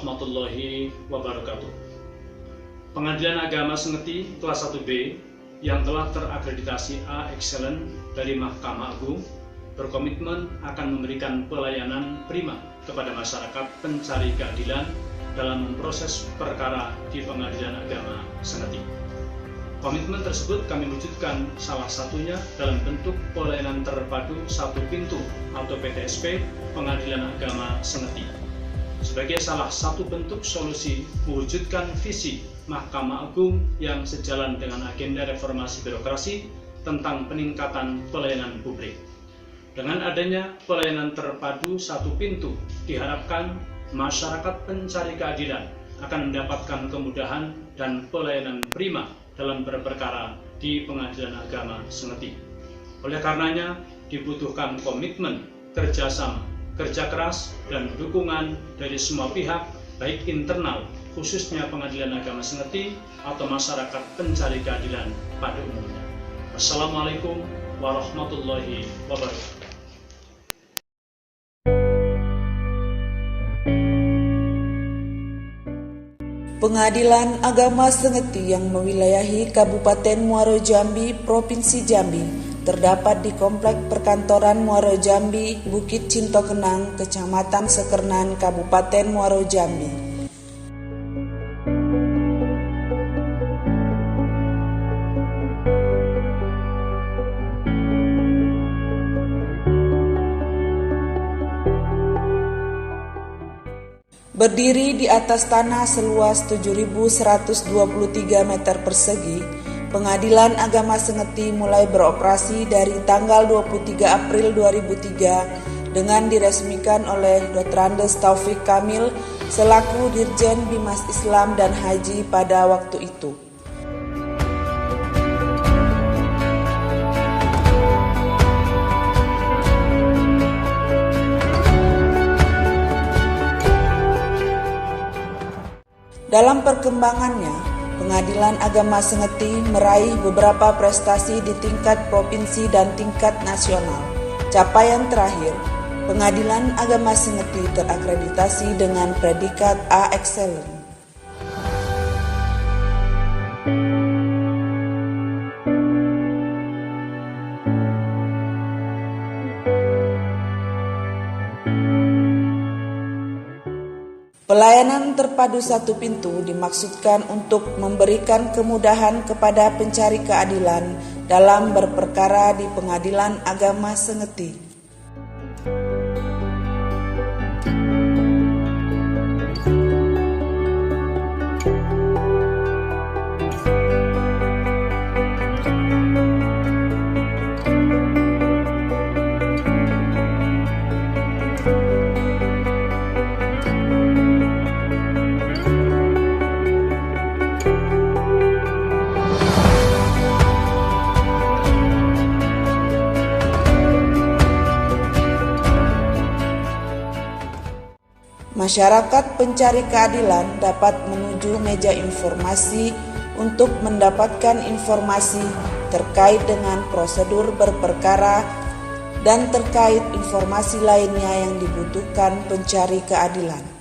warahmatullahi wabarakatuh. Pengadilan Agama Sengeti kelas 1B yang telah terakreditasi A Excellent dari Mahkamah Agung berkomitmen akan memberikan pelayanan prima kepada masyarakat pencari keadilan dalam memproses perkara di Pengadilan Agama Sengeti. Komitmen tersebut kami wujudkan salah satunya dalam bentuk pelayanan terpadu satu pintu atau PTSP Pengadilan Agama Sengeti. Sebagai salah satu bentuk solusi mewujudkan visi Mahkamah Agung yang sejalan dengan agenda reformasi birokrasi tentang peningkatan pelayanan publik. Dengan adanya pelayanan terpadu satu pintu, diharapkan masyarakat pencari keadilan akan mendapatkan kemudahan dan pelayanan prima dalam berperkara di Pengadilan Agama Sengeti. Oleh karenanya, dibutuhkan komitmen, kerjasama, kerja keras, dan dukungan dari semua pihak, baik internal, khususnya Pengadilan Agama Sengeti, atau masyarakat pencari keadilan pada umumnya. Wassalamualaikum warahmatullahi wabarakatuh. Pengadilan Agama Sengeti yang mewilayahi Kabupaten Muaro Jambi, Provinsi Jambi, terdapat di Komplek Perkantoran Muaro Jambi, Bukit Cintokenang, Kecamatan Sekernan, Kabupaten Muaro Jambi. Berdiri di atas tanah seluas 7.123 meter persegi, Pengadilan Agama Sengeti mulai beroperasi dari tanggal 23 April 2003 dengan diresmikan oleh Dr. Andes Taufik Kamil selaku Dirjen Bimas Islam dan Haji pada waktu itu. Dalam perkembangannya, Pengadilan Agama Sengeti meraih beberapa prestasi di tingkat provinsi dan tingkat nasional. Capaian terakhir, Pengadilan Agama Sengeti terakreditasi dengan predikat A Excellent. Pelayanan terpadu satu pintu dimaksudkan untuk memberikan kemudahan kepada pencari keadilan dalam berperkara di Pengadilan Agama Sengeti. Masyarakat pencari keadilan dapat menuju meja informasi untuk mendapatkan informasi terkait dengan prosedur berperkara dan terkait informasi lainnya yang dibutuhkan pencari keadilan.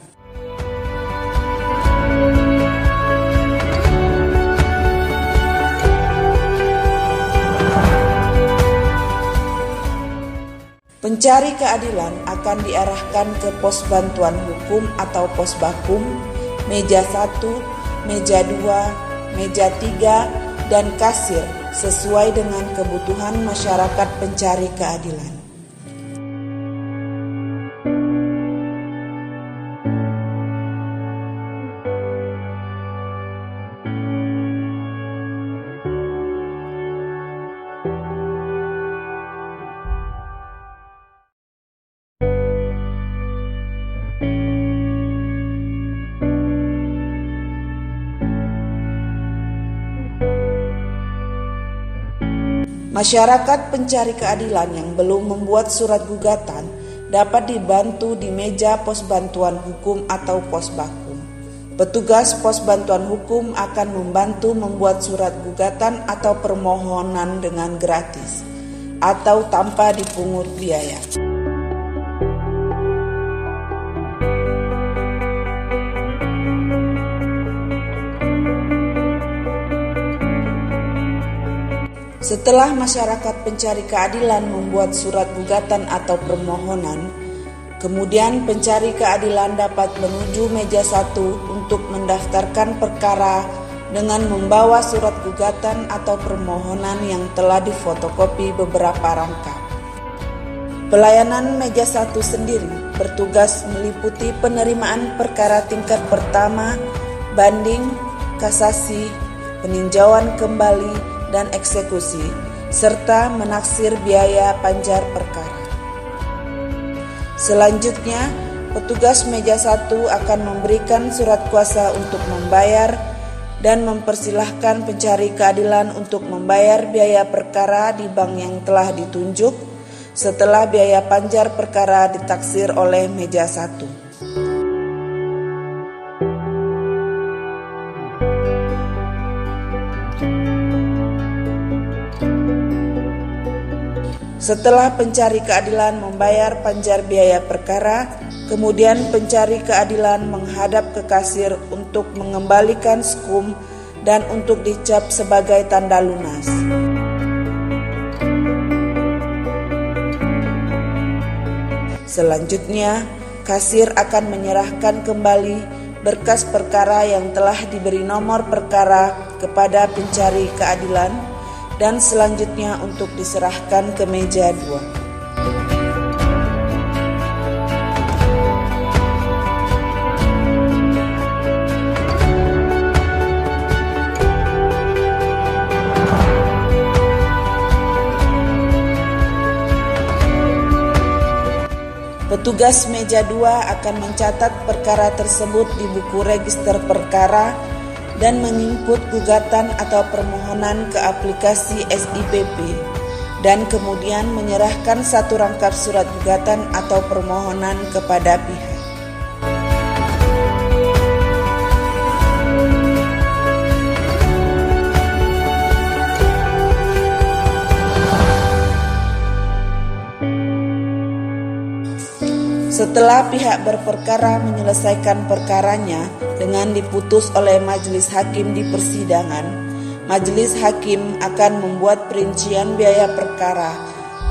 Pencari keadilan akan diarahkan ke pos bantuan hukum atau pos bakum, meja 1, meja 2, meja 3, dan kasir sesuai dengan kebutuhan masyarakat pencari keadilan. Masyarakat pencari keadilan yang belum membuat surat gugatan dapat dibantu di meja pos bantuan hukum atau pos bakum. Petugas pos bantuan hukum akan membantu membuat surat gugatan atau permohonan dengan gratis atau tanpa dipungut biaya. Setelah masyarakat pencari keadilan membuat surat gugatan atau permohonan, kemudian pencari keadilan dapat menuju meja 1 untuk mendaftarkan perkara dengan membawa surat gugatan atau permohonan yang telah difotokopi beberapa rangkap. Pelayanan meja 1 sendiri bertugas meliputi penerimaan perkara tingkat pertama, banding, kasasi, peninjauan kembali, dan eksekusi, serta menaksir biaya panjar perkara. Selanjutnya, petugas meja 1 akan memberikan surat kuasa untuk membayar dan mempersilahkan pencari keadilan untuk membayar biaya perkara di bank yang telah ditunjuk setelah biaya panjar perkara ditaksir oleh meja 1. Setelah pencari keadilan membayar panjar biaya perkara, kemudian pencari keadilan menghadap ke kasir untuk mengembalikan skum dan untuk dicap sebagai tanda lunas. Selanjutnya, kasir akan menyerahkan kembali berkas perkara yang telah diberi nomor perkara kepada pencari keadilan dan selanjutnya untuk diserahkan ke meja 2. Petugas meja 2 akan mencatat perkara tersebut di buku register perkara dan menginput gugatan atau permohonan ke aplikasi SIPP dan kemudian menyerahkan satu rangkap surat gugatan atau permohonan kepada pihak. Setelah pihak berperkara menyelesaikan perkaranya dengan diputus oleh majelis hakim di persidangan, majelis hakim akan membuat perincian biaya perkara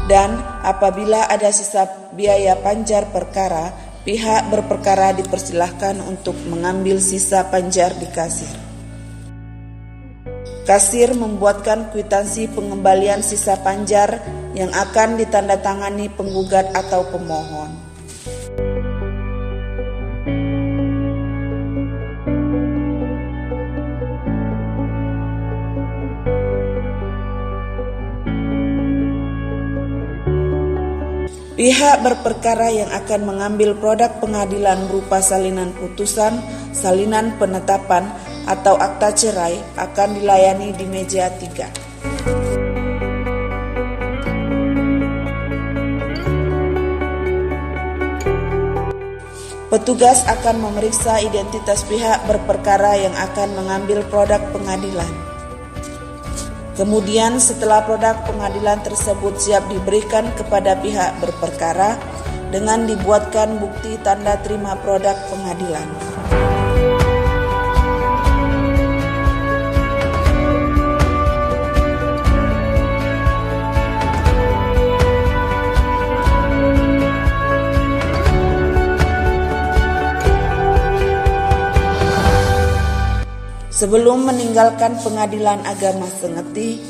dan apabila ada sisa biaya panjar perkara, pihak berperkara dipersilahkan untuk mengambil sisa panjar di kasir. Kasir membuatkan kwitansi pengembalian sisa panjar yang akan ditandatangani penggugat atau pemohon. Pihak berperkara yang akan mengambil produk pengadilan berupa salinan putusan, salinan penetapan, atau akta cerai akan dilayani di meja 3. Petugas akan memeriksa identitas pihak berperkara yang akan mengambil produk pengadilan. Kemudian setelah produk pengadilan tersebut siap diberikan kepada pihak berperkara dengan dibuatkan bukti tanda terima produk pengadilan. Sebelum meninggalkan pengadilan agama Sengeti,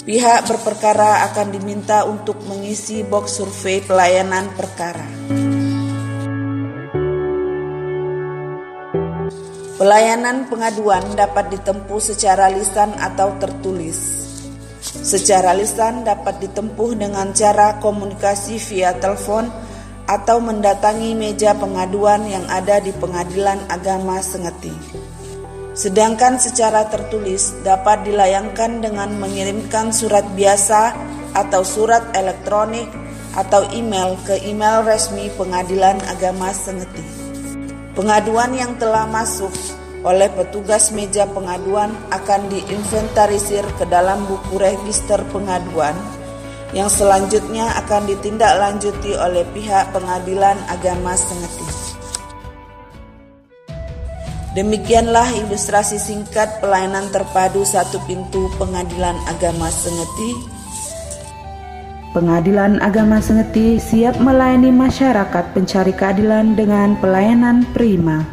pihak berperkara akan diminta untuk mengisi box survei pelayanan perkara. Pelayanan pengaduan dapat ditempuh secara lisan atau tertulis. Secara lisan dapat ditempuh dengan cara komunikasi via telepon atau mendatangi meja pengaduan yang ada di Pengadilan Agama Sengeti. Sedangkan secara tertulis dapat dilayangkan dengan mengirimkan surat biasa atau surat elektronik atau email ke email resmi Pengadilan Agama Sengeti. Pengaduan yang telah masuk oleh petugas meja pengaduan akan diinventarisir ke dalam buku register pengaduan yang selanjutnya akan ditindaklanjuti oleh pihak Pengadilan Agama Sengeti. Demikianlah ilustrasi singkat pelayanan terpadu satu pintu Pengadilan Agama Sengeti. Pengadilan Agama Sengeti siap melayani masyarakat pencari keadilan dengan pelayanan prima.